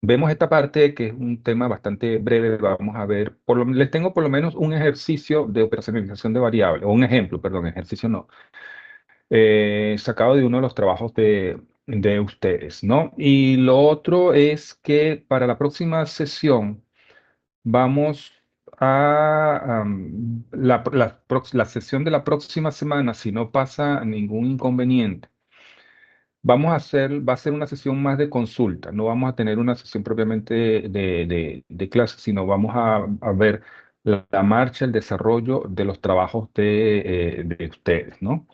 vemos esta parte que es un tema bastante breve. Vamos a ver, les tengo por lo menos un ejercicio de operacionalización de variables, o un ejemplo, perdón, ejercicio no, sacado de uno de los trabajos de ustedes, ¿no? Y lo otro es que para la próxima sesión vamos la sesión de la próxima semana, si no pasa ningún inconveniente. Va a ser una sesión más de consulta, no vamos a tener una sesión propiamente de clase, sino vamos a ver la marcha, el desarrollo de los trabajos de ustedes, ¿no?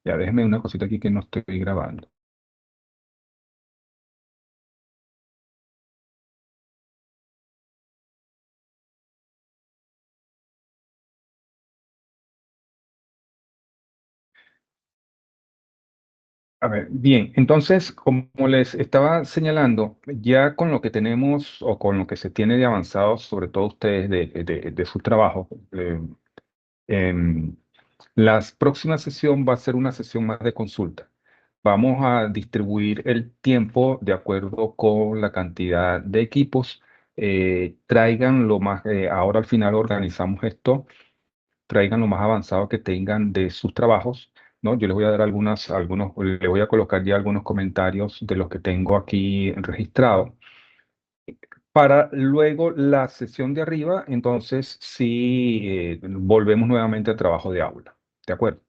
Ya déjenme una cosita aquí que no estoy grabando. A ver, bien, entonces, como les estaba señalando, ya con lo que tenemos o con lo que se tiene de avanzado, sobre todo ustedes de su trabajo, em, la próxima sesión va a ser una sesión más de consulta. Vamos a distribuir el tiempo de acuerdo con la cantidad de equipos. Traigan lo más, ahora al final organizamos esto, traigan lo más avanzado que tengan de sus trabajos, ¿no? Yo les voy a dar les voy a colocar ya algunos comentarios de los que tengo aquí registrados. Para luego la sesión de arriba, entonces sí, volvemos nuevamente al trabajo de aula, ¿de acuerdo?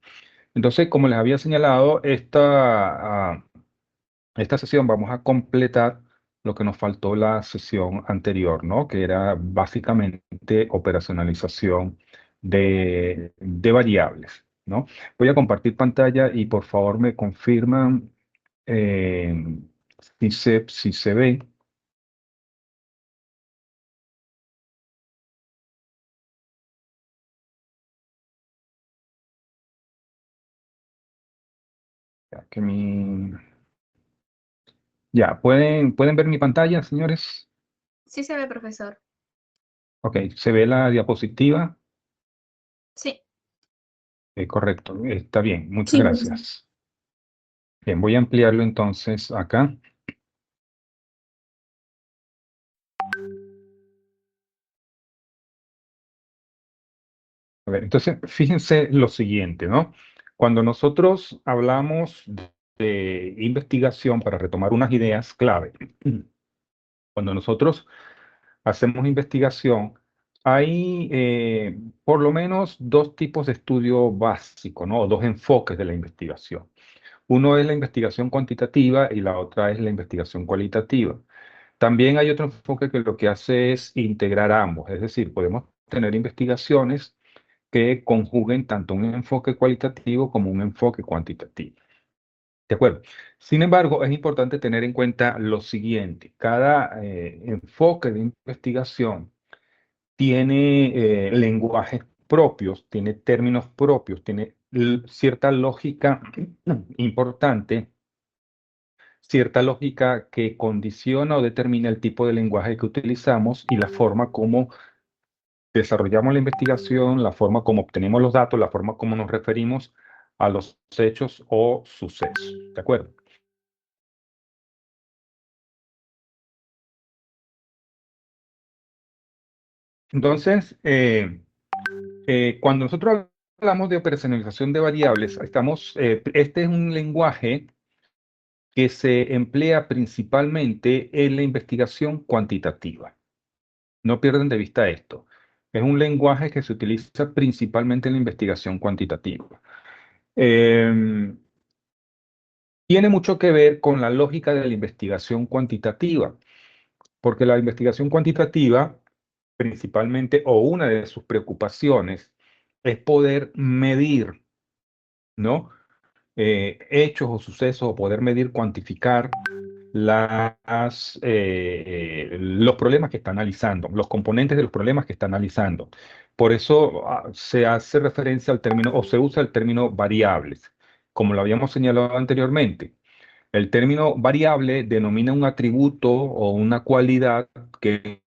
Entonces, como les había señalado, esta sesión vamos a completar lo que nos faltó la sesión anterior, ¿no? Que era básicamente operacionalización de variables, ¿no? Voy a compartir pantalla y por favor me confirman eh, si se ve. Ya, ya, ¿pueden ver mi pantalla, señores? Sí se ve, profesor. Ok, ¿se ve la diapositiva? Sí. Correcto, está bien, muchas Sí, profesor. gracias. Bien, voy a ampliarlo entonces acá. A ver, entonces, fíjense lo siguiente, ¿no? Cuando nosotros hablamos de investigación, para retomar unas ideas clave, cuando nosotros hacemos investigación, hay por lo menos dos tipos de estudio básico, ¿no? O dos enfoques de la investigación. Uno es la investigación cuantitativa y la otra es la investigación cualitativa. También hay otro enfoque que lo que hace es integrar ambos, es decir, podemos tener investigaciones que conjuguen tanto un enfoque cualitativo como un enfoque cuantitativo. ¿De acuerdo? Sin embargo, es importante tener en cuenta lo siguiente: cada enfoque de investigación tiene lenguajes propios, tiene términos propios, tiene cierta lógica importante, cierta lógica que condiciona o determina el tipo de lenguaje que utilizamos y la forma como desarrollamos la investigación, la forma como obtenemos los datos, la forma como nos referimos a los hechos o sucesos. ¿De acuerdo? Entonces, cuando nosotros hablamos de operacionalización de variables, este es un lenguaje que se emplea principalmente en la investigación cuantitativa. No pierdan de vista esto. Es un lenguaje que se utiliza principalmente en la investigación cuantitativa. Em, Tiene mucho que ver con la lógica de la investigación cuantitativa, porque la investigación cuantitativa, principalmente, o una de sus preocupaciones, es poder medir, ¿no? Hechos o sucesos, o poder medir, cuantificar los problemas que está analizando, los componentes de los problemas que está analizando. Por eso se hace referencia al término, o se usa el término variables, como lo habíamos señalado anteriormente. El término variable denomina un atributo o una cualidad que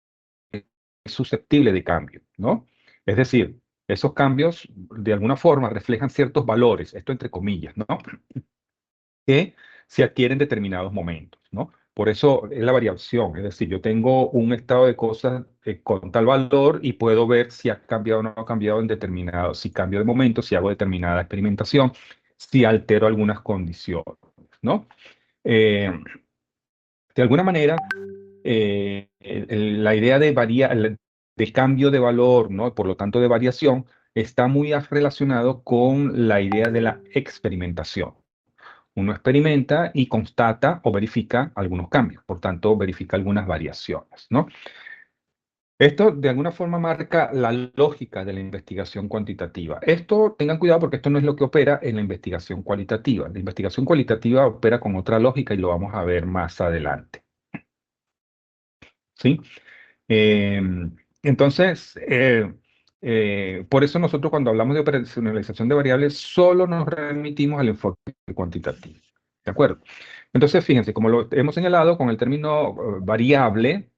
es susceptible de cambio, ¿no? Es decir, esos cambios de alguna forma reflejan ciertos valores, esto entre comillas, ¿no? Que se adquieren en determinados momentos, ¿no? Por eso es la variación, es decir, yo tengo un estado de cosas con tal valor y puedo ver si ha cambiado o no ha cambiado en determinado, si cambio de momento, si hago determinada experimentación, si altero algunas condiciones, ¿no? Eh, de alguna manera, la idea de de cambio de valor, ¿no? Por lo tanto de variación, está muy relacionado con la idea de la experimentación. Uno experimenta y constata o verifica algunos cambios, por tanto, verifica algunas variaciones, ¿no? Esto de alguna forma marca la lógica de la investigación cuantitativa. Esto, tengan cuidado porque esto no es lo que opera en la investigación cualitativa. La investigación cualitativa opera con otra lógica y lo vamos a ver más adelante, ¿sí? Eh, entonces, por eso nosotros cuando hablamos de operacionalización de variables, solo nos remitimos al enfoque cuantitativo. ¿De acuerdo? Entonces, fíjense, como lo hemos señalado, con el término variable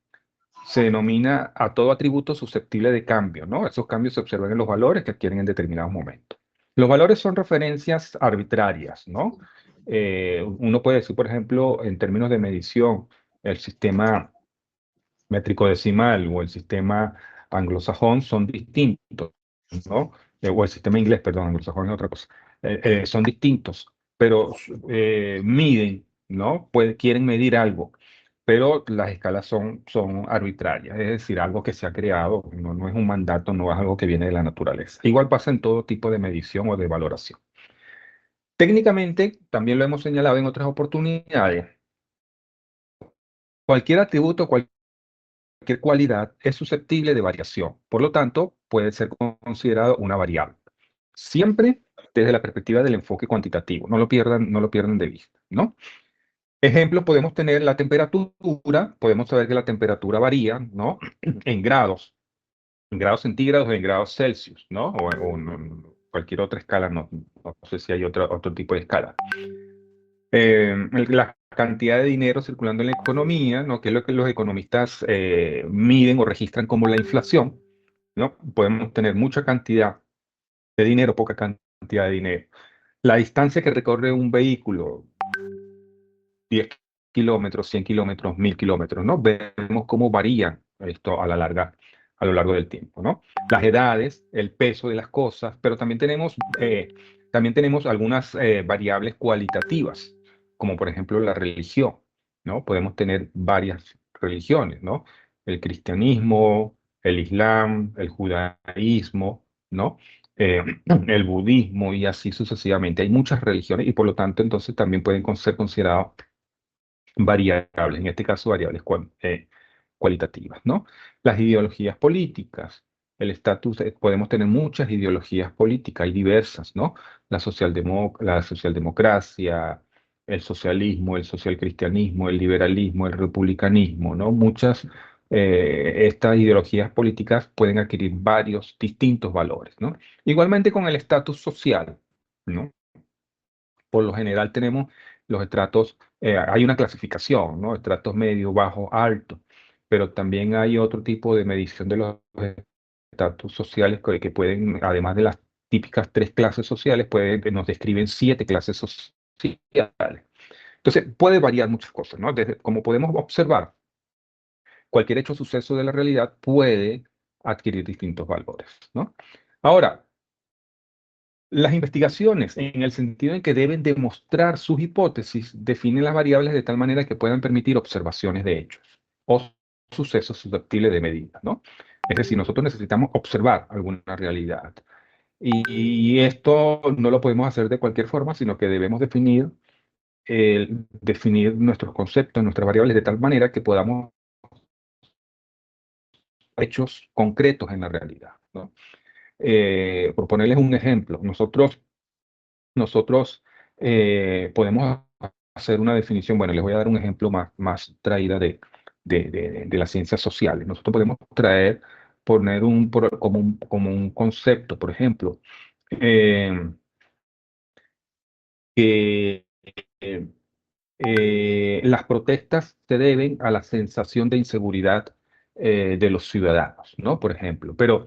se denomina a todo atributo susceptible de cambio, ¿no? Esos cambios se observan en los valores que adquieren en determinados momentos. Los valores son referencias arbitrarias, ¿no? Uno puede decir, por ejemplo, en términos de medición, el sistema métrico decimal o el sistema anglosajón son distintos, ¿no? O el sistema inglés, perdón, anglosajón es otra cosa. Son distintos, pero miden, ¿no? Quieren medir algo, pero las escalas son arbitrarias, es decir, algo que se ha creado, no es un mandato, no es algo que viene de la naturaleza. Igual pasa en todo tipo de medición o de valoración. Técnicamente, también lo hemos señalado en otras oportunidades, cualquier atributo, cualquier cualidad es susceptible de variación. Por lo tanto, puede ser considerado una variable. Siempre desde la perspectiva del enfoque cuantitativo. No lo pierdan de vista, ¿no? Ejemplos, podemos tener la temperatura. Podemos saber que la temperatura varía, ¿no? En grados centígrados o en grados Celsius, ¿no? Cualquier otra escala, no sé si hay otro tipo de escala. La cantidad de dinero circulando en la economía, ¿no? Que es lo que los economistas miden o registran como la inflación, ¿no? Podemos tener mucha cantidad de dinero, poca cantidad de dinero. La distancia que recorre un vehículo, 10 kilómetros, 100 kilómetros, 1000 kilómetros, ¿no? Vemos cómo varían esto a lo largo del tiempo, ¿no? Las edades, el peso de las cosas, pero también tenemos algunas variables cualitativas, como por ejemplo la religión, ¿no? Podemos tener varias religiones, ¿no? El cristianismo, el islam, el judaísmo, ¿no? El budismo y así sucesivamente. Hay muchas religiones y por lo tanto entonces también pueden ser considerados variables, en este caso variables cualitativas, ¿no? Las ideologías políticas, el estatus, podemos tener muchas ideologías políticas, hay diversas, ¿no? La socialdemocracia, el socialismo, el socialcristianismo, el liberalismo, el republicanismo, ¿no? Estas ideologías políticas pueden adquirir varios distintos valores, ¿no? Igualmente con el estatus social, ¿no? Por lo general tenemos los estratos, hay una clasificación, ¿no? Estratos medio, bajo, alto, pero también hay otro tipo de medición de los estatus sociales que pueden, además de las típicas 3 clases sociales, nos describen 7 clases sociales. Entonces, puede variar muchas cosas, ¿no? Como podemos observar, cualquier hecho o suceso de la realidad puede adquirir distintos valores, ¿no? Ahora, las investigaciones, en el sentido en que deben demostrar sus hipótesis, definen las variables de tal manera que puedan permitir observaciones de hechos o sucesos susceptibles de medida, ¿no? Es decir, nosotros necesitamos observar alguna realidad. Y esto no lo podemos hacer de cualquier forma, sino que debemos definir nuestros conceptos, nuestras variables de tal manera que podamos hechos concretos en la realidad, ¿no? Por ponerles un ejemplo, nosotros podemos hacer una definición. Bueno, les voy a dar un ejemplo más traída de las ciencias sociales. Nosotros podemos poner como un concepto, por ejemplo, eh, que las protestas se deben a la sensación de inseguridad de los ciudadanos, ¿no? Por ejemplo, pero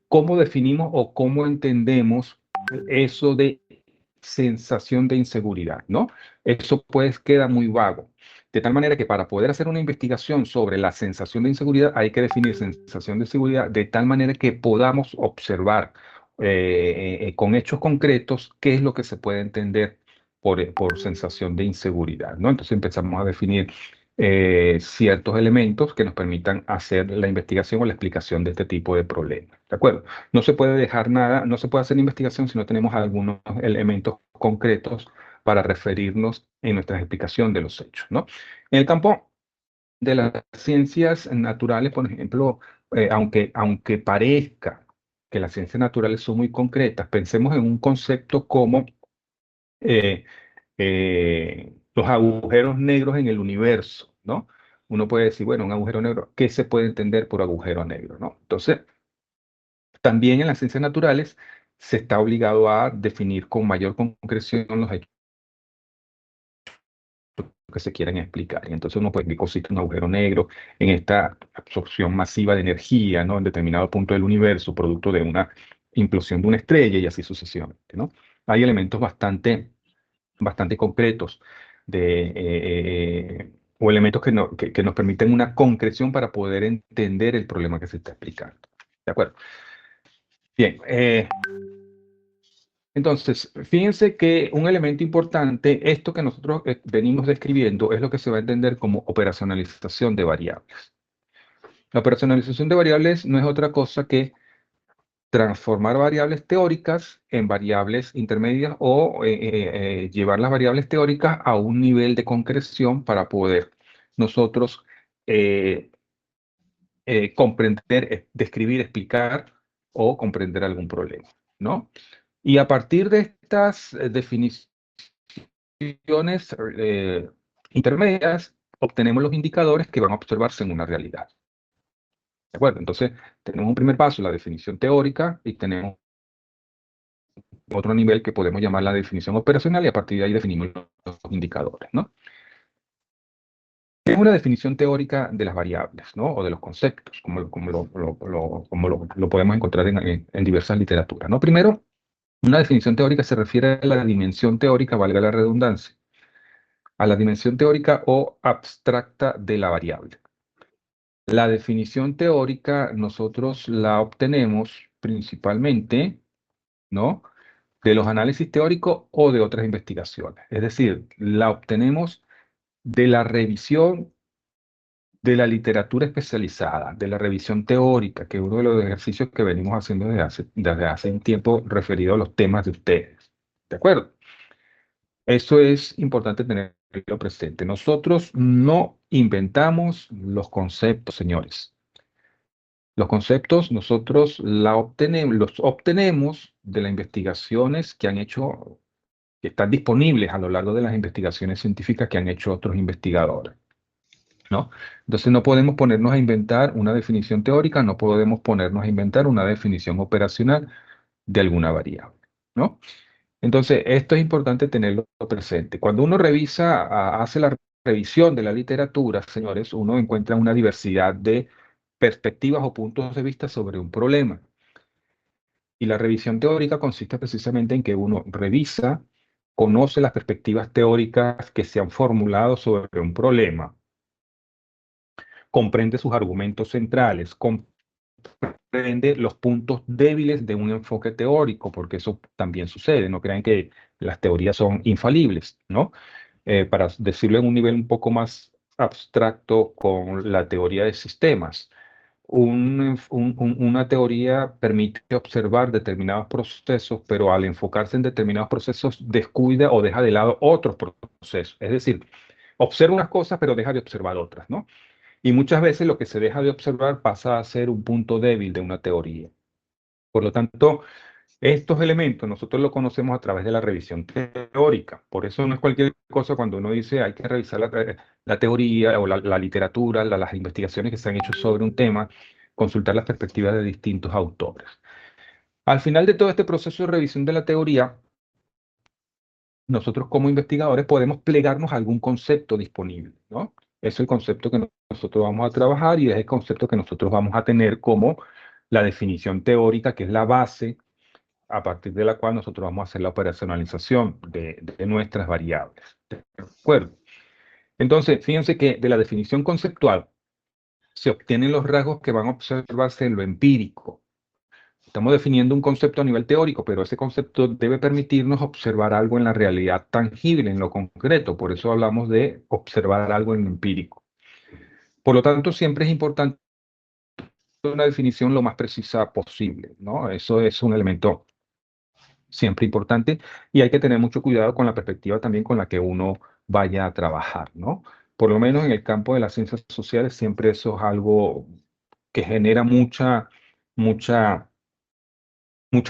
¿cómo definimos o cómo entendemos eso de sensación de inseguridad, ¿no? Eso pues queda muy vago. De tal manera que para poder hacer una investigación sobre la sensación de inseguridad hay que definir sensación de seguridad de tal manera que podamos observar con hechos concretos qué es lo que se puede entender por sensación de inseguridad, ¿no? Entonces empezamos a definir ciertos elementos que nos permitan hacer la investigación o la explicación de este tipo de problemas, ¿de acuerdo? No se puede dejar nada, no se puede hacer investigación si no tenemos algunos elementos concretos para referirnos en nuestra explicación de los hechos, ¿no? En el campo de las ciencias naturales, por ejemplo, aunque parezca que las ciencias naturales son muy concretas, pensemos en un concepto como eh, los agujeros negros en el universo, ¿no? Uno puede decir, bueno, un agujero negro, ¿qué se puede entender por agujero negro, ¿no? Entonces, también en las ciencias naturales se está obligado a definir con mayor concreción los hechos que se quieren explicar. Y entonces uno puede, ¿qué consiste un agujero negro en esta absorción masiva de energía, ¿no? En determinado punto del universo, producto de una implosión de una estrella y así sucesivamente, ¿no? Hay elementos bastante concretos o elementos que nos permiten una concreción para poder entender el problema que se está explicando. ¿De acuerdo? Bien, entonces, fíjense que un elemento importante, esto que nosotros venimos describiendo, es lo que se va a entender como operacionalización de variables. La operacionalización de variables no es otra cosa que transformar variables teóricas en variables intermedias o llevar las variables teóricas a un nivel de concreción para poder nosotros eh, comprender, describir, explicar o comprender algún problema, ¿no? Y a partir de estas definiciones eh, intermedias, obtenemos los indicadores que van a observarse en una realidad. ¿De acuerdo? Entonces, tenemos un primer paso, la definición teórica, y tenemos otro nivel que podemos llamar la definición operacional, y a partir de ahí definimos los indicadores, ¿no? Es una definición teórica de las variables, ¿no? O de los conceptos, como lo podemos encontrar en diversas literaturas, ¿no? Primero, una definición teórica se refiere a la dimensión teórica, valga la redundancia, a la dimensión teórica o abstracta de la variable. La definición teórica nosotros la obtenemos principalmente, ¿no? De los análisis teóricos o de otras investigaciones. Es decir, la obtenemos de la revisión de la literatura especializada, de la revisión teórica, que es uno de los ejercicios que venimos haciendo desde hace un tiempo referido a los temas de ustedes. ¿De acuerdo? Eso es importante tenerlo presente. Nosotros no inventamos los conceptos, señores. Los conceptos nosotros los obtenemos de las investigaciones que han hecho, que están disponibles a lo largo de las investigaciones científicas que han hecho otros investigadores, ¿no? Entonces no podemos ponernos a inventar una definición teórica, no podemos ponernos a inventar una definición operacional de alguna variable, ¿no? Entonces, esto es importante tenerlo presente. Cuando uno hace la revisión de la literatura, señores, uno encuentra una diversidad de perspectivas o puntos de vista sobre un problema. Y la revisión teórica consiste precisamente en que uno revisa, conoce las perspectivas teóricas que se han formulado sobre un problema, comprende sus argumentos centrales, comprende los puntos débiles de un enfoque teórico, porque eso también sucede. No crean que las teorías son infalibles, ¿no? Para decirlo en un nivel un poco más abstracto con la teoría de sistemas. Una teoría permite observar determinados procesos, pero al enfocarse en determinados procesos descuida o deja de lado otros procesos. Es decir, observa unas cosas, pero deja de observar otras, ¿no? Y muchas veces lo que se deja de observar pasa a ser un punto débil de una teoría. Por lo tanto, estos elementos nosotros los conocemos a través de la revisión teórica. Por eso no es cualquier cosa cuando uno dice hay que revisar la teoría o la literatura, las investigaciones que se han hecho sobre un tema, consultar las perspectivas de distintos autores. Al final de todo este proceso de revisión de la teoría, nosotros como investigadores podemos plegarnos a algún concepto disponible, ¿no? Es el concepto que nosotros vamos a trabajar y es el concepto que nosotros vamos a tener como la definición teórica, que es la base a partir de la cual nosotros vamos a hacer la operacionalización de nuestras variables. ¿De acuerdo? Entonces, fíjense que de la definición conceptual se obtienen los rasgos que van a observarse en lo empírico. Estamos definiendo un concepto a nivel teórico, pero ese concepto debe permitirnos observar algo en la realidad tangible, en lo concreto. Por eso hablamos de observar algo en lo empírico. Por lo tanto, siempre es importante una definición lo más precisa posible, ¿no? Eso es un elemento siempre importante y hay que tener mucho cuidado con la perspectiva también con la que uno vaya a trabajar, ¿no? Por lo menos en el campo de las ciencias sociales siempre eso es algo que genera mucha mucha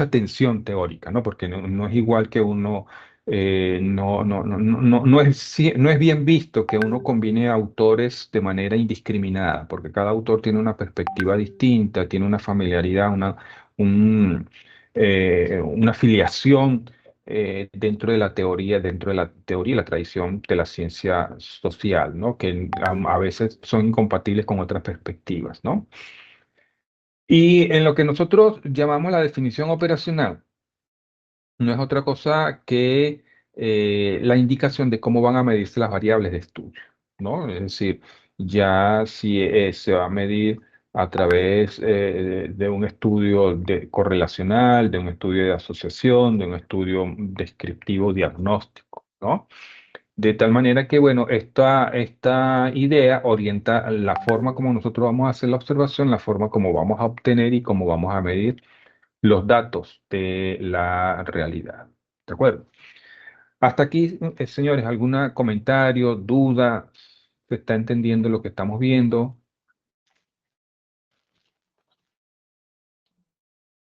tensión teórica, ¿no? Porque no es igual que uno, no es bien visto que uno combine autores de manera indiscriminada, porque cada autor tiene una perspectiva distinta, tiene una familiaridad, una filiación dentro de la teoría y la tradición de la ciencia social, ¿no? Que a veces son incompatibles con otras perspectivas, ¿no? Y en lo que nosotros llamamos la definición operacional, no es otra cosa que la indicación de cómo van a medirse las variables de estudio, ¿no? Es decir, ya si se va a medir a través de un estudio correlacional, de un estudio de asociación, de un estudio descriptivo diagnóstico, ¿no? De tal manera que, bueno, esta idea orienta la forma como nosotros vamos a hacer la observación, la forma como vamos a obtener y cómo vamos a medir los datos de la realidad. ¿De acuerdo? Hasta aquí, señores, ¿algún comentario, duda? ¿Se está entendiendo lo que estamos viendo?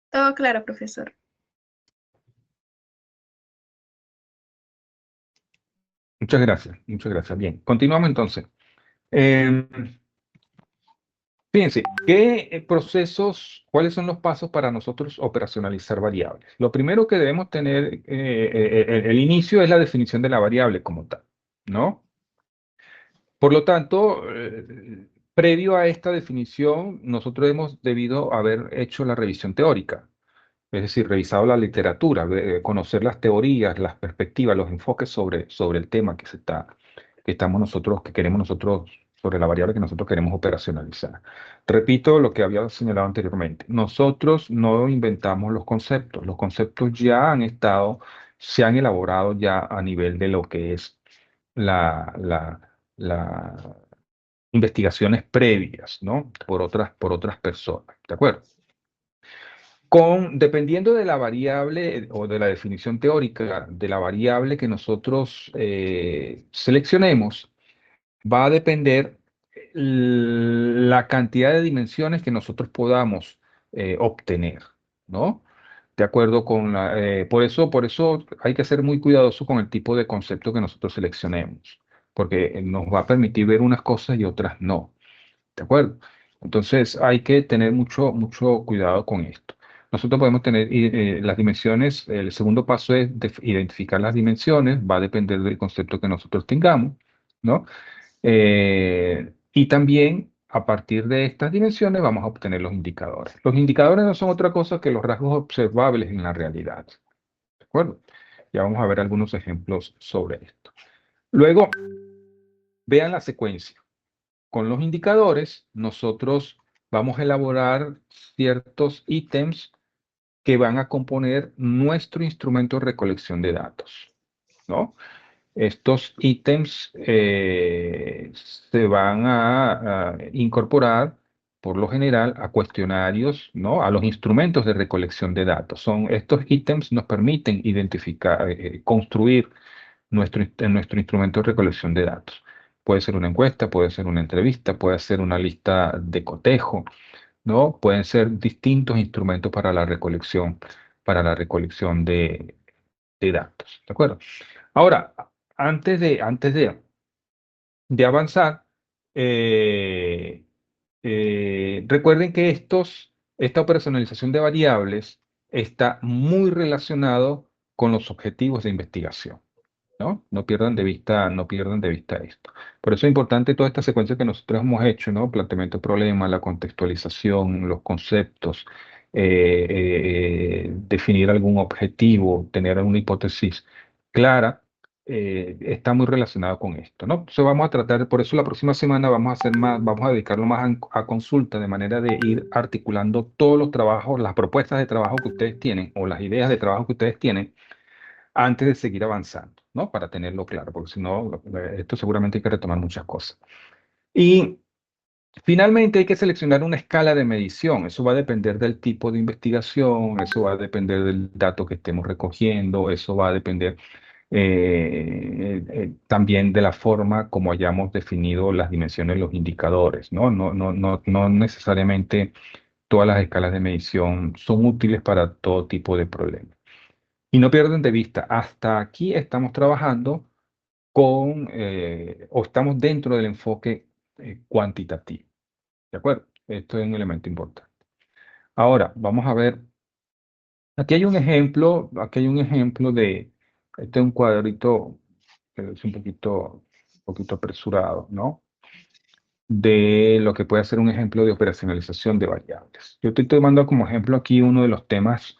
Todo claro, profesor. Muchas gracias, muchas gracias. Bien, continuamos entonces. Eh, Fíjense, ¿qué procesos, cuáles son los pasos para nosotros operacionalizar variables? Lo primero que debemos tener, el inicio es la definición de la variable como tal, ¿no? Por lo tanto, previo a esta definición, nosotros hemos debido haber hecho la revisión teórica, es decir, revisado la literatura, conocer las teorías, las perspectivas, los enfoques sobre el tema que queremos nosotros, sobre la variable que nosotros queremos operacionalizar. Repito lo que había señalado anteriormente. Nosotros no inventamos los conceptos se han elaborado ya a nivel de lo que es la investigaciones previas, ¿no? Por otras personas, ¿de acuerdo? Dependiendo de la variable o de la definición teórica de la variable que nosotros seleccionemos, va a depender la cantidad de dimensiones que nosotros podamos obtener, ¿no? De acuerdo con por eso hay que ser muy cuidadoso con el tipo de concepto que nosotros seleccionemos, porque nos va a permitir ver unas cosas y otras no. ¿De acuerdo? Entonces hay que tener mucho cuidado con esto. Nosotros podemos tener las dimensiones, el segundo paso es identificar las dimensiones, va a depender del concepto que nosotros tengamos, ¿no? Y también a partir de estas dimensiones vamos a obtener los indicadores. Los indicadores no son otra cosa que los rasgos observables en la realidad, ¿de acuerdo? Ya vamos a ver algunos ejemplos sobre esto. Luego, vean la secuencia. Con los indicadores, nosotros vamos a elaborar ciertos ítems que van a componer nuestro instrumento de recolección de datos, ¿no? Estos ítems se van a incorporar, por lo general, a cuestionarios, ¿no? A los instrumentos de recolección de datos. Estos ítems nos permiten identificar, construir nuestro instrumento de recolección de datos. Puede ser una encuesta, puede ser una entrevista, puede ser una lista de cotejo, ¿no? Pueden ser distintos instrumentos para la recolección de datos, ¿de acuerdo? Ahora, antes de avanzar, eh, recuerden que esta operacionalización de variables está muy relacionado con los objetivos de investigación. ¿No? No pierdan de vista esto. Por eso es importante toda esta secuencia que nosotros hemos hecho, ¿no? Planteamiento de problemas, la contextualización, los conceptos, definir algún objetivo, tener una hipótesis clara está muy relacionado con esto, ¿no? Entonces vamos a tratar, por eso la próxima semana vamos a hacer más, vamos a dedicarlo más a consulta, de manera de ir articulando todos los trabajos, las propuestas de trabajo que ustedes tienen o las ideas de trabajo que ustedes tienen antes de seguir avanzando, ¿no? Para tenerlo claro, porque si no, esto seguramente hay que retomar muchas cosas. Y finalmente hay que seleccionar una escala de medición. Eso va a depender del tipo de investigación, eso va a depender del dato que estemos recogiendo, eso va a depender también de la forma como hayamos definido las dimensiones, los indicadores, ¿no? No necesariamente todas las escalas de medición son útiles para todo tipo de problemas. Y no pierdan de vista, hasta aquí estamos trabajando o estamos dentro del enfoque cuantitativo. ¿De acuerdo? Esto es un elemento importante. Ahora, vamos a ver, aquí hay un ejemplo este es un cuadrito que es un poquito apresurado, ¿no? De lo que puede ser un ejemplo de operacionalización de variables. Yo estoy tomando como ejemplo aquí uno de los temas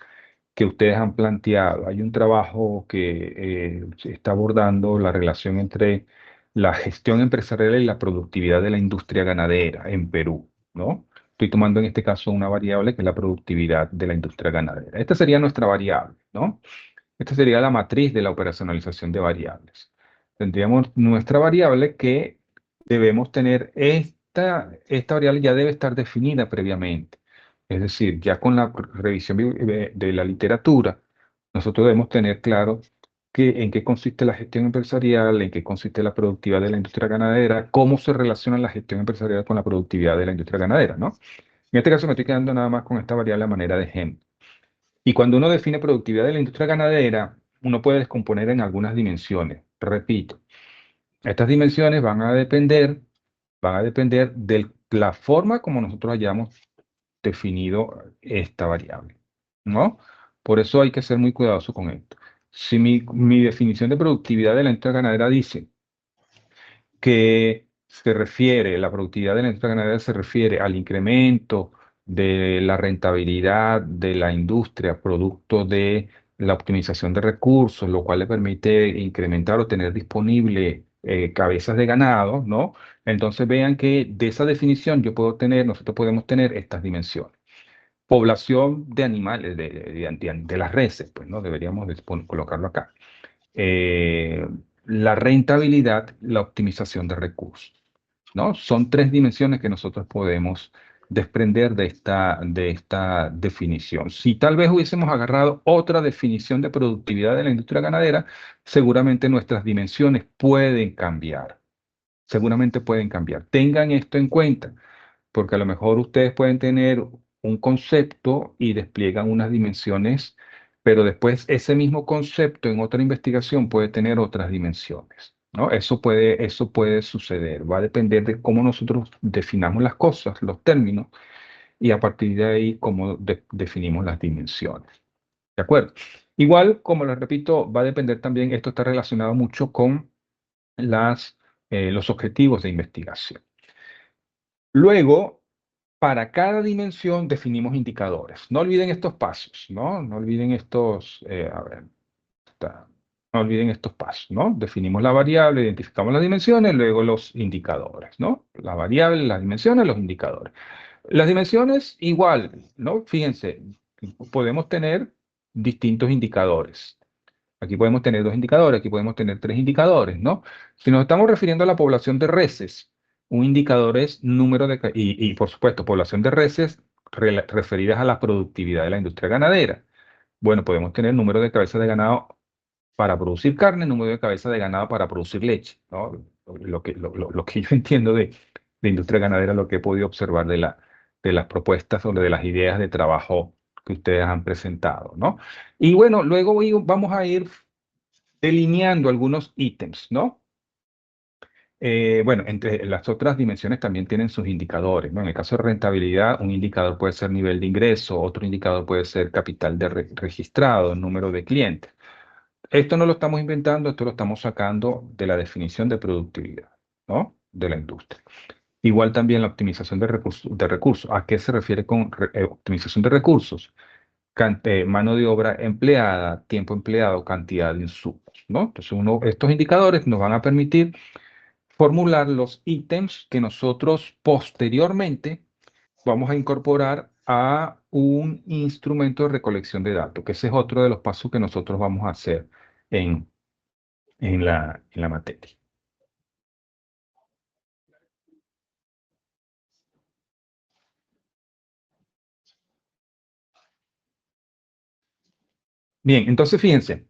que ustedes han planteado. Hay un trabajo que se está abordando la relación entre la gestión empresarial y la productividad de la industria ganadera en Perú, ¿no? Estoy tomando en este caso una variable que es la productividad de la industria ganadera. Esta sería nuestra variable, ¿no? Esta sería la matriz de la operacionalización de variables. Tendríamos nuestra variable que debemos tener, esta variable ya debe estar definida previamente. Es decir, ya con la revisión de la literatura, nosotros debemos tener claro en qué consiste la gestión empresarial, en qué consiste la productividad de la industria ganadera, cómo se relaciona la gestión empresarial con la productividad de la industria ganadera, ¿no? En este caso me estoy quedando nada más con esta variable a manera de ejemplo. Y cuando uno define productividad de la industria ganadera, uno puede descomponer en algunas dimensiones. Repito, estas dimensiones van a depender de la forma como nosotros hayamos definido esta variable, ¿no? Por eso hay que ser muy cuidadoso con esto. Si mi definición de productividad de la industria ganadera dice la productividad de la industria ganadera se refiere al incremento de la rentabilidad de la industria, producto de la optimización de recursos, lo cual le permite incrementar o tener disponible cabezas de ganado, ¿no? Entonces vean que de esa definición nosotros podemos tener estas dimensiones. Población de animales, de las reses, pues, ¿no? Deberíamos colocarlo acá. eh, la rentabilidad, la optimización de recursos, ¿no? Son tres dimensiones que nosotros podemos desprender de esta definición. Si tal vez hubiésemos agarrado otra definición de productividad de la industria ganadera, seguramente nuestras dimensiones pueden cambiar. Seguramente pueden cambiar. Tengan esto en cuenta, porque a lo mejor ustedes pueden tener un concepto y despliegan unas dimensiones, pero después ese mismo concepto en otra investigación puede tener otras dimensiones, ¿no? Eso puede suceder. Va a depender de cómo nosotros definamos las cosas, los términos, y a partir de ahí cómo definimos las dimensiones. ¿De acuerdo? Igual, como les repito, va a depender también, esto está relacionado mucho con los objetivos de investigación. Luego, para cada dimensión definimos indicadores. No olviden estos pasos, ¿no? No olviden a ver, no olviden estos pasos, ¿no? Definimos la variable, identificamos las dimensiones, luego los indicadores, ¿no? La variable, las dimensiones, los indicadores. Las dimensiones igual, ¿no? Fíjense, podemos tener distintos indicadores. Aquí podemos tener dos indicadores, aquí podemos tener tres indicadores, ¿no? Si nos estamos refiriendo a la población de reses, un indicador es número y por supuesto, población de reses referidas a la productividad de la industria ganadera. Bueno, podemos tener número de cabezas de ganado para producir carne, número de cabezas de ganado para producir leche, ¿no? Lo que yo entiendo de industria ganadera, lo que he podido observar de las propuestas o de las ideas de trabajo que ustedes han presentado, ¿no? Y bueno, luego vamos a ir delineando algunos ítems, ¿no? Bueno, entre las otras dimensiones también tienen sus indicadores, ¿no? En el caso de rentabilidad, un indicador puede ser nivel de ingreso, otro indicador puede ser capital registrado, número de clientes. Esto no lo estamos inventando, esto lo estamos sacando de la definición de productividad, ¿no? De la industria. Igual también la optimización de recursos. ¿A qué se refiere con optimización de recursos? Mano de obra empleada, tiempo empleado, cantidad de insumos. ¿no? Entonces, estos indicadores nos van a permitir formular los ítems que nosotros posteriormente vamos a incorporar a un instrumento de recolección de datos, que ese es otro de los pasos que nosotros vamos a hacer en, en la materia. Bien, entonces fíjense,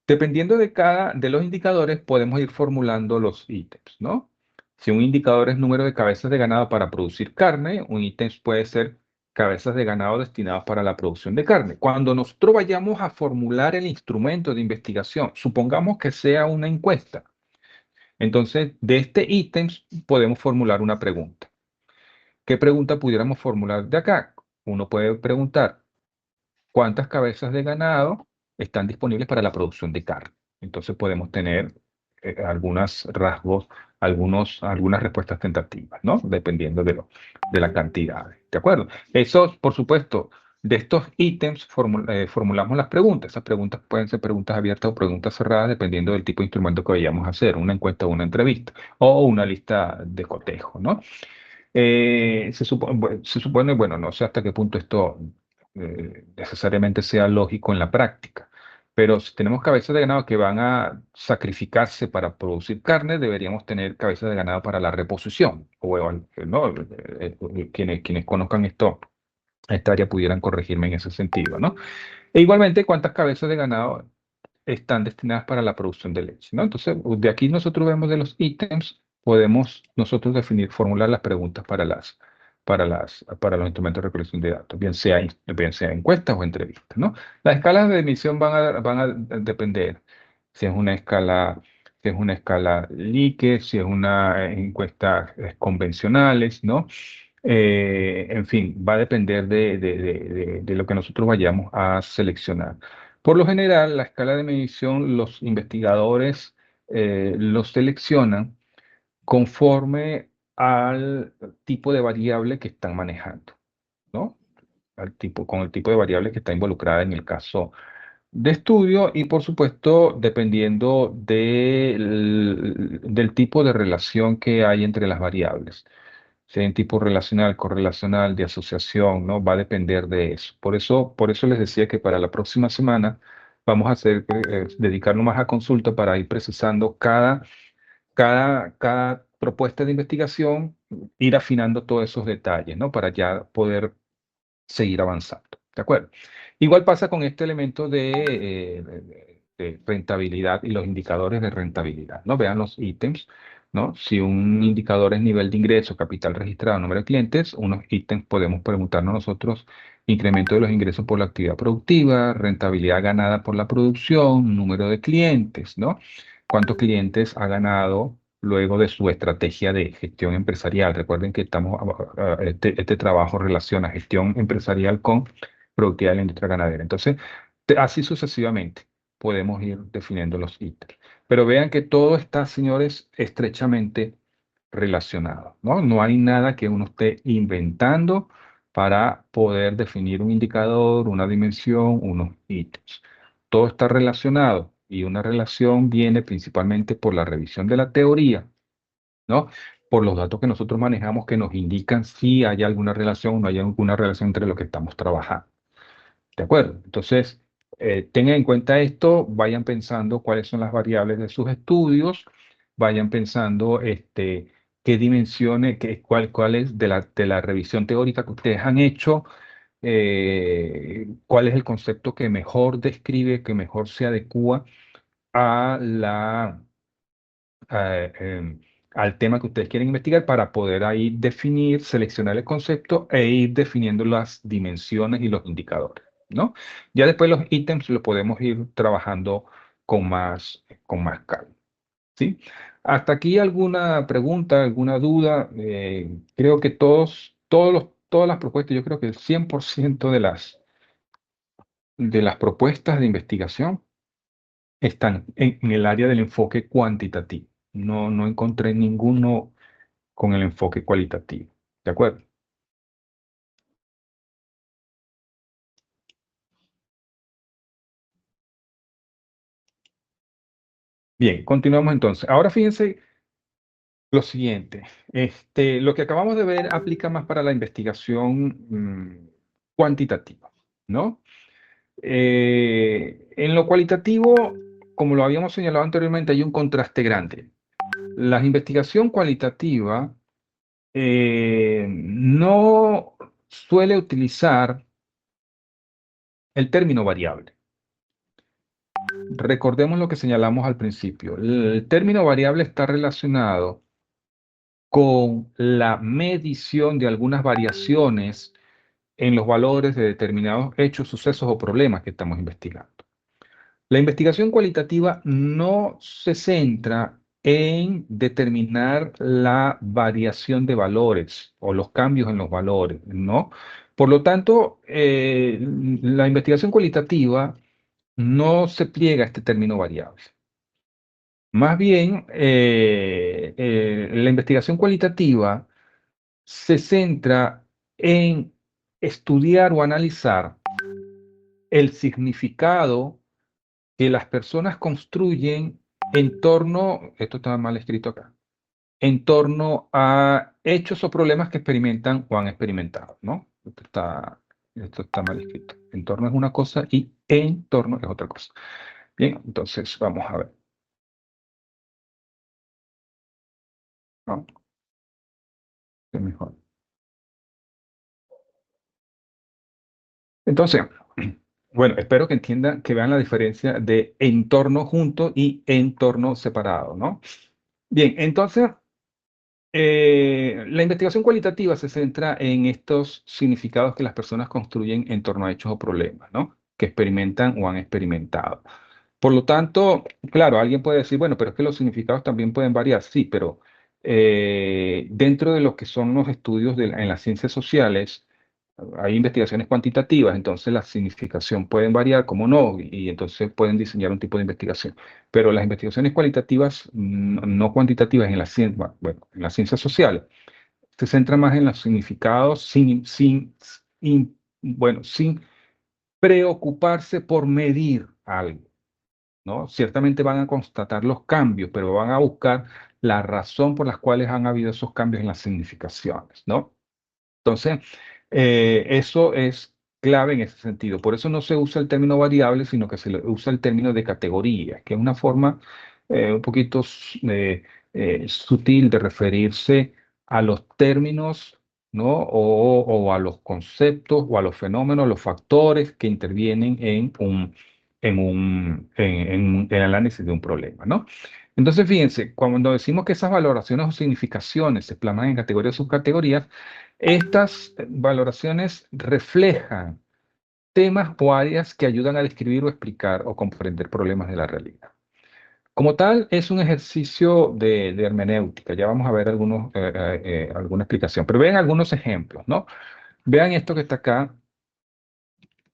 dependiendo de los indicadores, podemos ir formulando los ítems, ¿no? Si un indicador es número de cabezas de ganado para producir carne, un ítem puede ser cabezas de ganado destinadas para la producción de carne. Cuando nosotros vayamos a formular el instrumento de investigación, supongamos que sea una encuesta. Entonces, de este ítem podemos formular una pregunta. ¿Qué pregunta pudiéramos formular de acá? Uno puede preguntar, ¿cuántas cabezas de ganado están disponibles para la producción de carne? Entonces podemos tener algunos rasgos, algunas respuestas tentativas, ¿no? Dependiendo de la cantidad. ¿De acuerdo? Eso, por supuesto, de estos ítems formulamos las preguntas. Esas preguntas pueden ser preguntas abiertas o preguntas cerradas, dependiendo del tipo de instrumento que vayamos a hacer, una encuesta o una entrevista, o una lista de cotejo, ¿no? Se supone, bueno, no sé hasta qué punto esto necesariamente sea lógico en la práctica, pero si tenemos cabezas de ganado que van a sacrificarse para producir carne, deberíamos tener cabezas de ganado para la reposición. ¿No? Quienes conozcan esta área pudieran corregirme en ese sentido, ¿no? E igualmente, ¿cuántas cabezas de ganado están destinadas para la producción de leche, ¿no? Entonces, de aquí nosotros vemos de los ítems, podemos nosotros definir, formular las preguntas para los instrumentos de recolección de datos, bien sea encuestas o entrevistas, ¿no? Las escalas de emisión van a depender si es una escala, si es una escala Likert, si es una encuesta convencionales, ¿no? En fin, va a depender de lo que nosotros vayamos a seleccionar. Por lo general, la escala de medición, los investigadores los seleccionan conforme al tipo de variable que están manejando, ¿no? Con el tipo de variable que está involucrada en el caso de estudio y, por supuesto, dependiendo del tipo de relación que hay entre las variables. Si hay un tipo relacional, correlacional, de asociación, ¿no? Va a depender de eso. Por eso les decía que para la próxima semana vamos a dedicarnos más a consulta para ir precisando cada propuesta de investigación, ir afinando todos esos detalles, ¿no? Para ya poder seguir avanzando. ¿De acuerdo? Igual pasa con este elemento de rentabilidad y los indicadores de rentabilidad, ¿no? Vean los ítems, ¿no? Si un indicador es nivel de ingreso, capital registrado, número de clientes, unos ítems podemos preguntarnos nosotros incremento de los ingresos por la actividad productiva, rentabilidad ganada por la producción, número de clientes, ¿no? ¿Cuántos clientes ha ganado luego de su estrategia de gestión empresarial? Recuerden que este trabajo relaciona gestión empresarial con productividad de la industria ganadera. Entonces, así sucesivamente podemos ir definiendo los ítems. Pero vean que todo está, señores, estrechamente relacionado, ¿no? No hay nada que uno esté inventando para poder definir un indicador, una dimensión, unos ítems. Todo está relacionado y una relación viene principalmente por la revisión de la teoría, ¿no? Por los datos que nosotros manejamos que nos indican si hay alguna relación o no hay alguna relación entre lo que estamos trabajando. ¿De acuerdo? Entonces, tengan en cuenta esto, vayan pensando cuáles son las variables de sus estudios, vayan pensando qué dimensiones, cuál es de la revisión teórica que ustedes han hecho, cuál es el concepto que mejor describe, que mejor se adecua a al tema que ustedes quieren investigar para poder ahí definir, seleccionar el concepto e ir definiendo las dimensiones y los indicadores, ¿no? Ya después los ítems los podemos ir trabajando con más calma, ¿sí? Hasta aquí alguna pregunta, alguna duda. Creo que todas las propuestas, yo creo que el 100% de las propuestas de investigación están en el área del enfoque cuantitativo. No encontré ninguno con el enfoque cualitativo. ¿De acuerdo? Bien, continuamos entonces. Ahora fíjense lo siguiente. Lo que acabamos de ver aplica más para la investigación cuantitativa, ¿no? En lo cualitativo, como lo habíamos señalado anteriormente, hay un contraste grande. La investigación cualitativa no suele utilizar el término variable. Recordemos lo que señalamos al principio. El término variable está relacionado con la medición de algunas variaciones en los valores de determinados hechos, sucesos o problemas que estamos investigando. La investigación cualitativa no se centra en determinar la variación de valores o los cambios en los valores, ¿no? Por lo tanto, la investigación cualitativa no se pliega a este término variable. Más bien, la investigación cualitativa se centra en estudiar o analizar el significado que las personas construyen en torno, esto está mal escrito acá, en torno a hechos o problemas que experimentan o han experimentado, ¿no? Esto está mal escrito. En torno es una cosa y en torno es otra cosa. Bien, entonces vamos a ver, ¿no? Es mejor. Entonces, bueno, espero que entiendan, que vean la diferencia de entorno junto y entorno separado, ¿no? Bien, entonces, la investigación cualitativa se centra en estos significados que las personas construyen en torno a hechos o problemas, ¿no? Que experimentan o han experimentado. Por lo tanto, claro, alguien puede decir, bueno, pero es que los significados también pueden variar. Sí, pero dentro de lo que son los estudios en las ciencias sociales, hay investigaciones cuantitativas, entonces la significación pueden variar, como no, y entonces pueden diseñar un tipo de investigación. Pero las investigaciones cualitativas, no cuantitativas en la ciencia, bueno, en las ciencias sociales, se centran más en los significados sin preocuparse por medir algo, ¿no? Ciertamente van a constatar los cambios, pero van a buscar la razón por las cuales han habido esos cambios en las significaciones, ¿no? Entonces, eso es clave en ese sentido. Por eso no se usa el término variable, sino que usa el término de categoría, que es una forma un poquito sutil de referirse a los términos, ¿no? O a los conceptos o a los fenómenos, los factores que intervienen en el análisis de un problema, ¿no? Entonces, fíjense, cuando decimos que esas valoraciones o significaciones se plasman en categorías o subcategorías, estas valoraciones reflejan temas o áreas que ayudan a describir o explicar o comprender problemas de la realidad. Como tal, es un ejercicio de hermenéutica. Ya vamos a ver alguna explicación, pero vean algunos ejemplos, ¿no? Vean esto que está acá.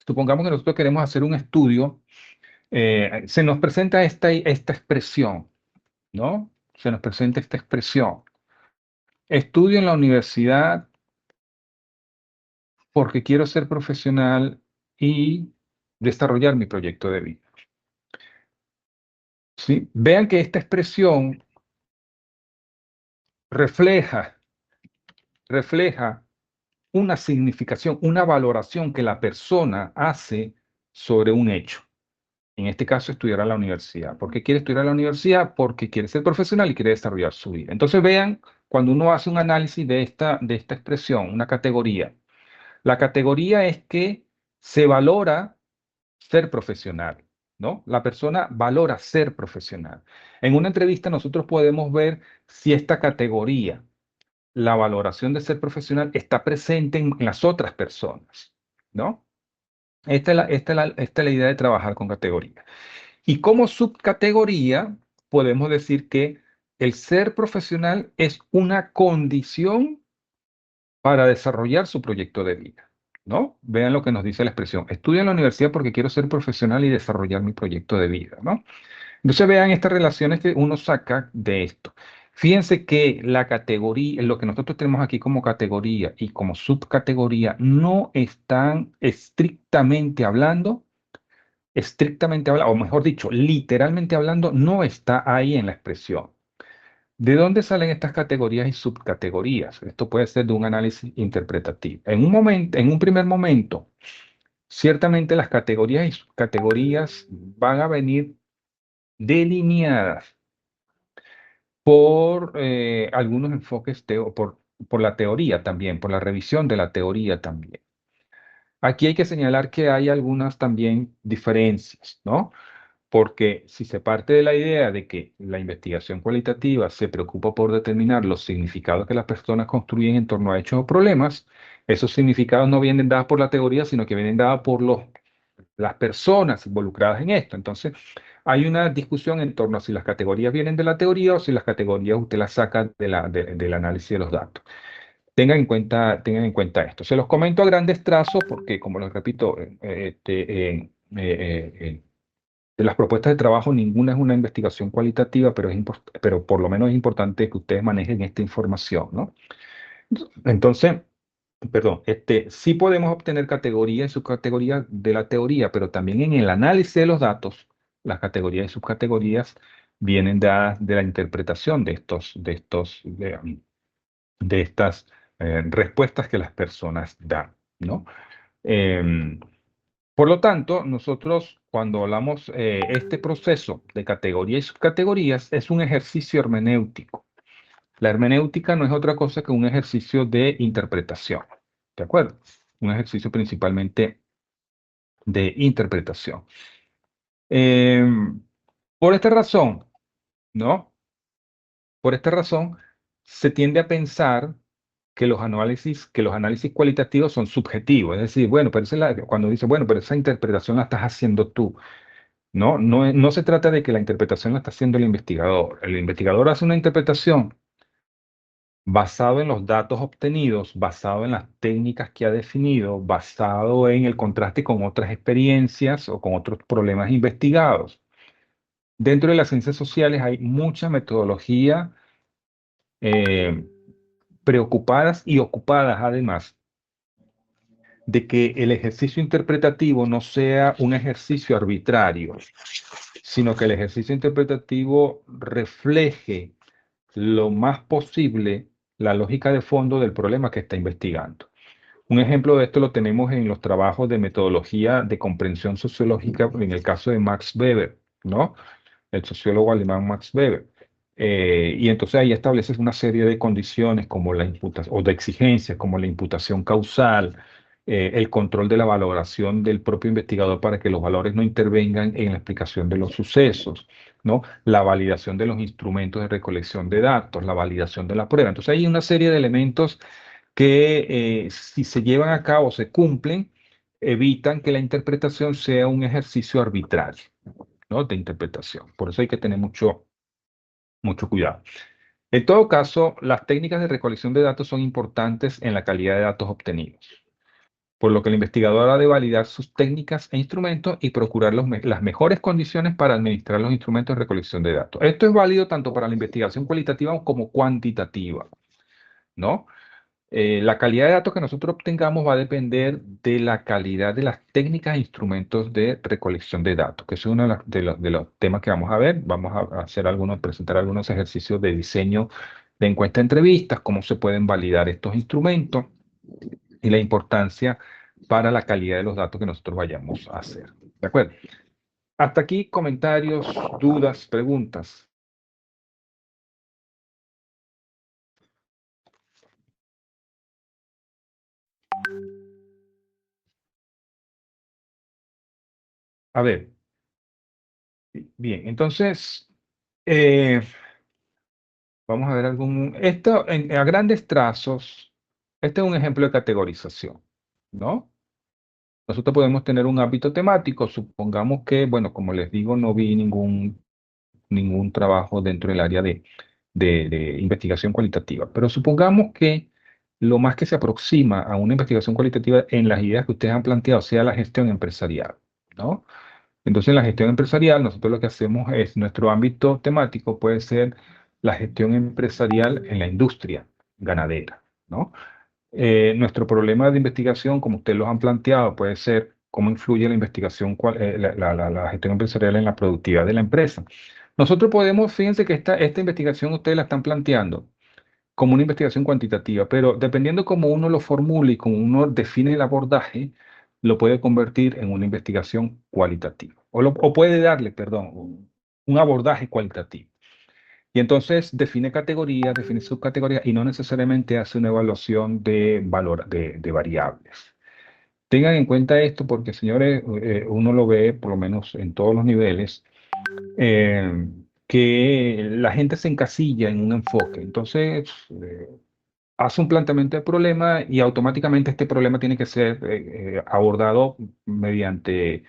Supongamos que nosotros queremos hacer un estudio. Se nos presenta esta expresión, ¿no? Se nos presenta esta expresión. Estudio en la universidad porque quiero ser profesional y desarrollar mi proyecto de vida. ¿Sí? Vean que esta expresión refleja, refleja una significación, una valoración que la persona hace sobre un hecho. En este caso, estudiar a la universidad. ¿Por qué quiere estudiar a la universidad? Porque quiere ser profesional y quiere desarrollar su vida. Entonces, vean, cuando uno hace un análisis de esta expresión, una categoría, la categoría es que se valora ser profesional, ¿no? La persona valora ser profesional. En una entrevista nosotros podemos ver si esta categoría, la valoración de ser profesional, está presente en las otras personas, ¿no? Esta es la idea de trabajar con categoría. Y como subcategoría, podemos decir que el ser profesional es una condición para desarrollar su proyecto de vida, ¿no? Vean lo que nos dice la expresión. Estudio en la universidad porque quiero ser profesional y desarrollar mi proyecto de vida, ¿no? Entonces vean estas relaciones que uno saca de esto. Fíjense que la categoría, lo que nosotros tenemos aquí como categoría y como subcategoría, no están estrictamente hablando estrictamente hablando, o mejor dicho, literalmente hablando, no está ahí en la expresión. ¿De dónde salen estas categorías y subcategorías? Esto puede ser de un análisis interpretativo. En un primer momento, ciertamente las categorías y subcategorías van a venir delineadas por algunos enfoques, por la teoría también, por la revisión de la teoría también. Aquí hay que señalar que hay algunas también diferencias, ¿no? Porque si se parte de la idea de que la investigación cualitativa se preocupa por determinar los significados que las personas construyen en torno a hechos o problemas, esos significados no vienen dados por la teoría, sino que vienen dados por las personas involucradas en esto. Entonces, hay una discusión en torno a si las categorías vienen de la teoría o si las categorías usted las saca del análisis de los datos. Tengan en cuenta esto. Se los comento a grandes trazos porque, como les repito, de las propuestas de trabajo, ninguna es una investigación cualitativa, pero por lo menos es importante que ustedes manejen esta información, ¿no? Entonces, perdón, sí podemos obtener categorías y subcategorías de la teoría, pero también en el análisis de los datos, las categorías y subcategorías vienen dadas de la interpretación de estas respuestas que las personas dan, ¿no? Em, por lo tanto, nosotros cuando hablamos este proceso de categorías y subcategorías es un ejercicio hermenéutico. La hermenéutica no es otra cosa que un ejercicio de interpretación, ¿de acuerdo? Un ejercicio principalmente de interpretación. Em, por esta razón, ¿no? Por esta razón, se tiende a pensar que los análisis cualitativos son subjetivos. Es decir, bueno, pero cuando dice, bueno, pero esa interpretación la estás haciendo tú. No, no se trata de que la interpretación la está haciendo el investigador. El investigador hace una interpretación basado en los datos obtenidos, basado en las técnicas que ha definido, basado en el contraste con otras experiencias o con otros problemas investigados. Dentro de las ciencias sociales hay mucha metodología eh, preocupadas y ocupadas además de que el ejercicio interpretativo no sea un ejercicio arbitrario, sino que el ejercicio interpretativo refleje lo más posible la lógica de fondo del problema que está investigando. Un ejemplo de esto lo tenemos en los trabajos de metodología de comprensión sociológica, en el caso de Max Weber, ¿no? El sociólogo alemán Max Weber. Y entonces ahí estableces una serie de condiciones como la imputación, o de exigencias como la imputación causal, el control de la valoración del propio investigador para que los valores no intervengan en la explicación de los sucesos, ¿no? La validación de los instrumentos de recolección de datos, la validación de la prueba. Entonces hay una serie de elementos que si se llevan a cabo, se cumplen, evitan que la interpretación sea un ejercicio arbitrario, ¿no? De interpretación. Por eso hay que tener mucho cuidado. En todo caso, las técnicas de recolección de datos son importantes en la calidad de datos obtenidos, por lo que el investigador ha de validar sus técnicas e instrumentos y procurar las mejores condiciones para administrar los instrumentos de recolección de datos. Esto es válido tanto para la investigación cualitativa como cuantitativa, ¿no? La calidad de datos que nosotros obtengamos va a depender de la calidad de las técnicas e instrumentos de recolección de datos, que es uno de los temas que vamos a ver. Vamos a presentar algunos ejercicios de diseño de encuesta de entrevistas, cómo se pueden validar estos instrumentos y la importancia para la calidad de los datos que nosotros vayamos a hacer. ¿De acuerdo? Hasta aquí comentarios, dudas, preguntas. A ver, bien, entonces, eh, vamos a ver a grandes trazos, este es un ejemplo de categorización, ¿no? Nosotros podemos tener un ámbito temático, supongamos que, bueno, como les digo, no vi ningún trabajo dentro del área de investigación cualitativa, pero supongamos que lo más que se aproxima a una investigación cualitativa en las ideas que ustedes han planteado sea la gestión empresarial, ¿no? Entonces, en la gestión empresarial, nosotros lo que hacemos es, nuestro ámbito temático puede ser la gestión empresarial en la industria ganadera, ¿no? Nuestro problema de investigación, como ustedes lo han planteado, puede ser cómo influye la investigación, la gestión empresarial en la productividad de la empresa. Nosotros podemos, fíjense que esta investigación ustedes la están planteando como una investigación cuantitativa, pero dependiendo cómo uno lo formule y cómo uno define el abordaje, lo puede convertir en una investigación cualitativa. O puede darle, perdón, un abordaje cualitativo. Y entonces define categorías, define subcategorías y no necesariamente hace una evaluación de variables. Tengan en cuenta esto porque, señores, uno lo ve, por lo menos en todos los niveles, que la gente se encasilla en un enfoque. Entonces, hace un planteamiento de problema y automáticamente este problema tiene que ser abordado mediante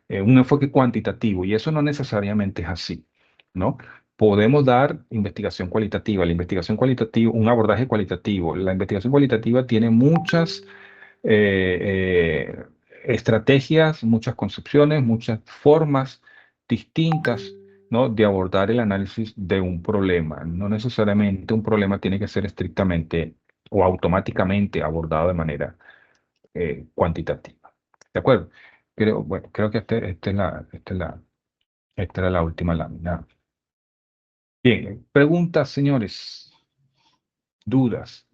un enfoque cuantitativo y eso no necesariamente es así, ¿no? Podemos dar investigación cualitativa, la investigación cualitativa, un abordaje cualitativo. La investigación cualitativa tiene muchas estrategias, muchas concepciones, muchas formas distintas, ¿no? De abordar el análisis de un problema. No necesariamente un problema tiene que ser estrictamente o automáticamente abordado de manera cuantitativa. ¿De acuerdo? Bueno, creo que esta era la última lámina. Bien, preguntas, señores, dudas.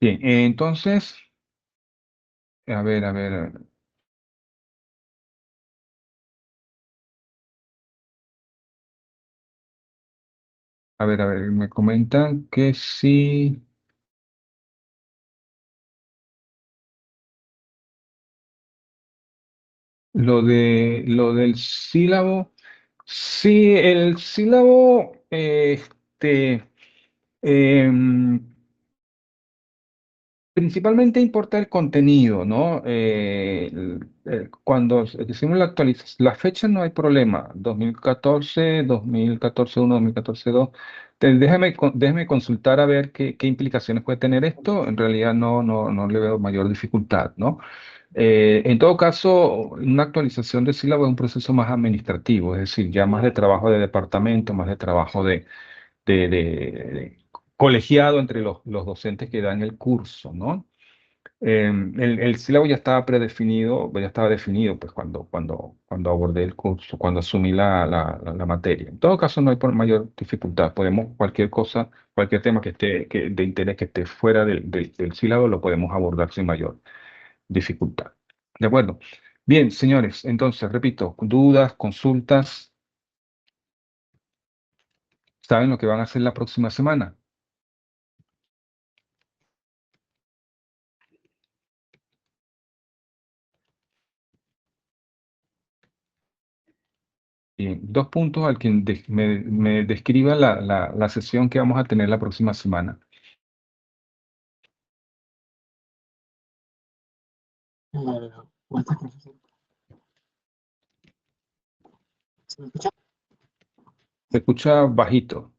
Bien, entonces, a ver, a ver, a ver, me comentan que sí. Lo del sílabo, sí, el sílabo, em, principalmente importa el contenido, ¿no? Cuando decimos la actualización, la fecha no hay problema, 2014, 2014 uno, 2014 dos. Déjeme consultar a ver qué implicaciones puede tener esto. En realidad no le veo mayor dificultad, ¿no? En todo caso, una actualización de sílabo es un proceso más administrativo, es decir, ya más de trabajo de departamento, más de trabajo de colegiado entre los docentes que dan el curso, ¿no? El sílabo ya estaba predefinido, ya estaba definido pues cuando abordé el curso, cuando asumí la materia. En todo caso, no hay por mayor dificultad. Podemos, cualquier cosa, cualquier tema de interés que esté fuera del sílabo, lo podemos abordar sin mayor dificultad. ¿De acuerdo? Bien, señores, entonces, repito, dudas, consultas, ¿saben lo que van a hacer la próxima semana? Bien, dos puntos al que me describa la sesión que vamos a tener la próxima semana. Buenas tardes, profesor. ¿Se me escucha? Se escucha bajito.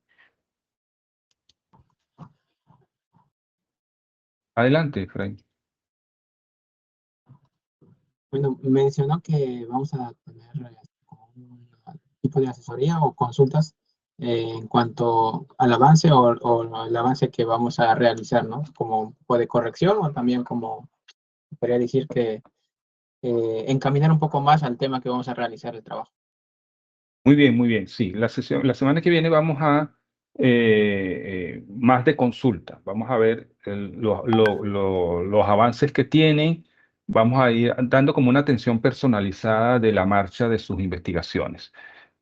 Adelante, Fray. Bueno, mencionó que vamos a tener un tipo de asesoría o consultas en cuanto al avance o el avance que vamos a realizar, ¿no? Como un poco de corrección o también como podría decir que encaminar un poco más al tema que vamos a realizar el trabajo. Muy bien, muy bien. Sí, la semana que viene vamos a más de consulta. Vamos a ver los avances que tienen. Vamos a ir dando como una atención personalizada de la marcha de sus investigaciones.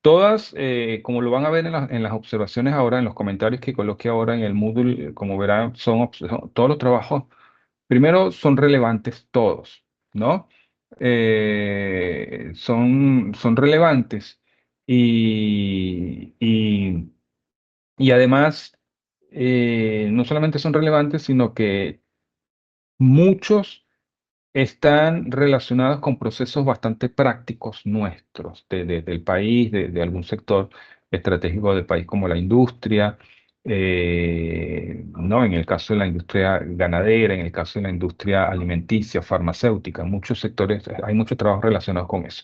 Todas, como lo van a ver en las observaciones ahora, en los comentarios que coloqué ahora en el Moodle, como verán, todos los trabajos, primero son relevantes todos, ¿no? Son relevantes y, y además no solamente son relevantes, sino que muchos están relacionadas con procesos bastante prácticos nuestros, del país, de algún sector estratégico del país como la industria, ¿no? En el caso de la industria ganadera, en el caso de la industria alimenticia, farmacéutica, muchos sectores, hay muchos trabajos relacionados con eso.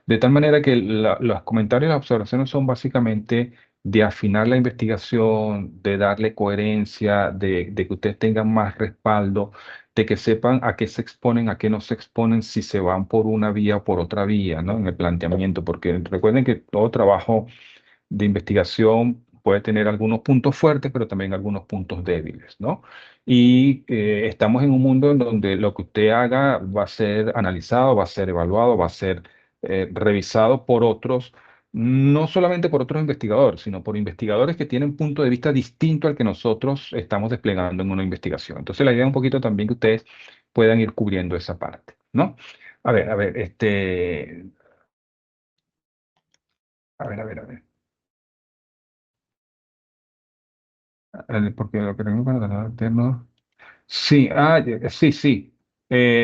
De tal manera que los comentarios y las observaciones son básicamente de afinar la investigación, de darle coherencia, de que ustedes tengan más respaldo, de que sepan a qué se exponen, a qué no se exponen, si se van por una vía o por otra vía, ¿no? En el planteamiento, porque recuerden que todo trabajo de investigación puede tener algunos puntos fuertes, pero también algunos puntos débiles, ¿no? Y estamos en un mundo en donde lo que usted haga va a ser analizado, va a ser evaluado, va a ser revisado por otros, no solamente por otros investigadores, sino por investigadores que tienen punto de vista distinto al que nosotros estamos desplegando en una investigación. Entonces, la idea es un poquito también que ustedes puedan ir cubriendo esa parte, ¿no? A ver, a ver. Porque lo que tengo para tratar alterno. Sí, sí, sí.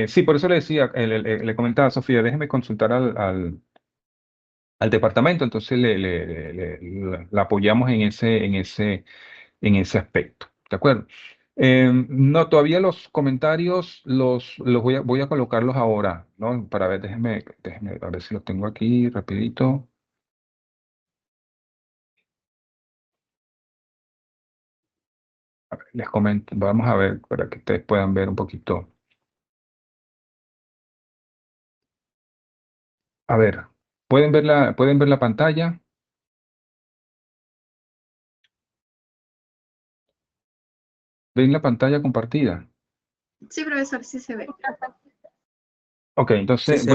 Sí, por eso le decía, le comentaba a Sofía, déjeme consultar al departamento, entonces la apoyamos en ese aspecto. ¿De acuerdo? No, todavía los comentarios los voy a colocarlos ahora, ¿no? Para ver, déjeme a ver si los tengo aquí rapidito. A ver, les comento, vamos a ver para que ustedes puedan ver un poquito. A ver, pueden ver la pantalla? ¿Ven la pantalla compartida? Sí, profesor, sí se ve. Ok, Sí entonces, se ve.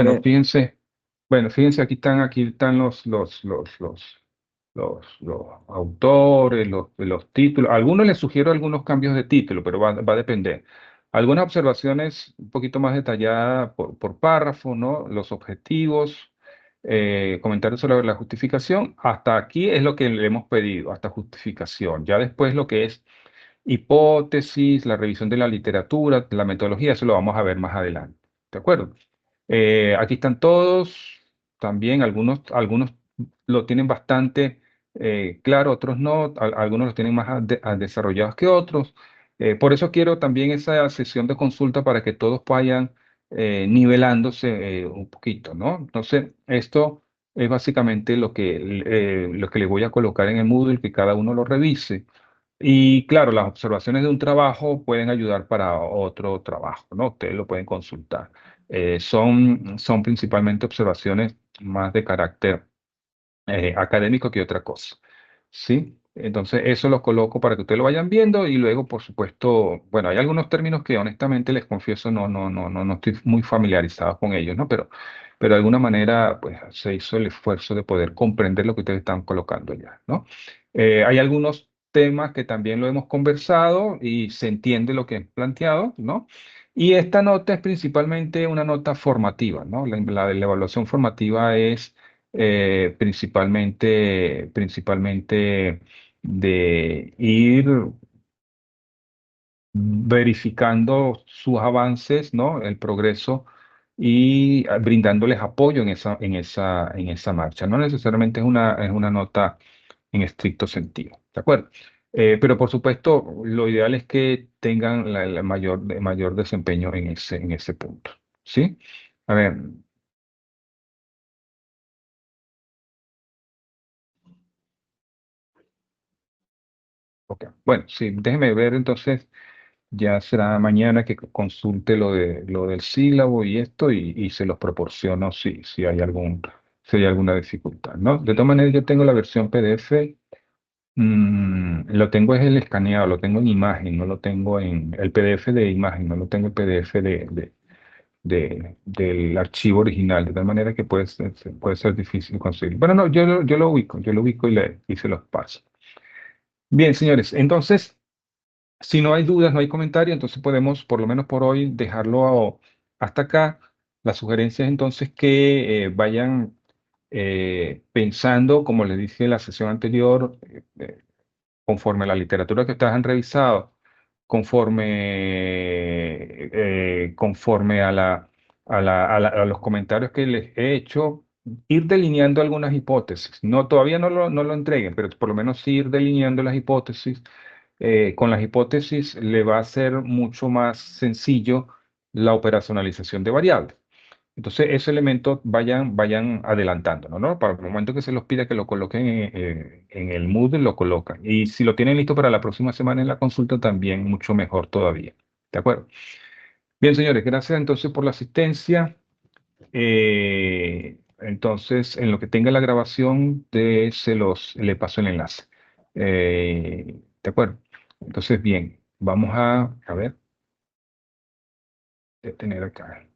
bueno, fíjense, aquí están los autores, los títulos. A algunos les sugiero algunos cambios de título, pero va a depender. Algunas observaciones un poquito más detalladas por párrafo, ¿no? Los objetivos, comentarios sobre la justificación. Hasta aquí es lo que le hemos pedido, hasta justificación. Ya después lo que es hipótesis, la revisión de la literatura, la metodología, eso lo vamos a ver más adelante. ¿De acuerdo? Aquí están todos, también algunos lo tienen bastante claro, otros no, algunos los tienen más desarrollados que otros. Por eso quiero también esa sesión de consulta para que todos vayan nivelándose un poquito, ¿no? Entonces, esto es básicamente lo que le voy a colocar en el Moodle, que cada uno lo revise. Y claro, las observaciones de un trabajo pueden ayudar para otro trabajo, ¿no? Ustedes lo pueden consultar. Son principalmente observaciones más de carácter académico que otra cosa, ¿sí? Entonces, eso lo coloco para que ustedes lo vayan viendo y luego, por supuesto, bueno, hay algunos términos que honestamente les confieso no estoy muy familiarizado con ellos, ¿no? Pero de alguna manera, pues, se hizo el esfuerzo de poder comprender lo que ustedes están colocando ya, ¿no? Hay algunos temas que también lo hemos conversado y se entiende lo que es planteado, ¿no? Y esta nota es principalmente una nota formativa, ¿no? La evaluación formativa es principalmente de ir verificando sus avances, ¿no? El progreso y brindándoles apoyo en esa marcha. No necesariamente es una nota en estricto sentido, ¿de acuerdo? Pero por supuesto, lo ideal es que tengan mayor desempeño en ese punto, ¿sí? A ver, ok. Bueno, sí, déjeme ver entonces. Ya será mañana que consulte lo del sílabo y esto y se los proporciono si hay alguna dificultad, ¿no? De todas maneras, yo tengo la versión PDF, lo tengo es el escaneado, lo tengo en imagen, no lo tengo en el PDF de imagen, no lo tengo el PDF del archivo original, de tal manera que puede ser difícil conseguir. Bueno, no, yo lo ubico y se los paso. Bien, señores, entonces... Si no hay dudas, no hay comentario, entonces podemos, por lo menos por hoy, dejarlo hasta acá. La sugerencia es entonces que vayan pensando, como les dije en la sesión anterior, conforme a la literatura que ustedes han revisado, conforme conforme a los comentarios que les he hecho, ir delineando algunas hipótesis. No, todavía no lo entreguen, pero por lo menos sí ir delineando las hipótesis. Con las hipótesis le va a ser mucho más sencillo la operacionalización de variables. Entonces, ese elemento vayan adelantándolo, ¿no? Para el momento que se los pida que lo coloquen en el Moodle, lo colocan. Y si lo tienen listo para la próxima semana en la consulta, también mucho mejor todavía. ¿De acuerdo? Bien, señores, gracias entonces por la asistencia. Entonces, en lo que tenga la grabación, le paso el enlace. ¿De acuerdo? Entonces, bien, vamos a ver, detener acá.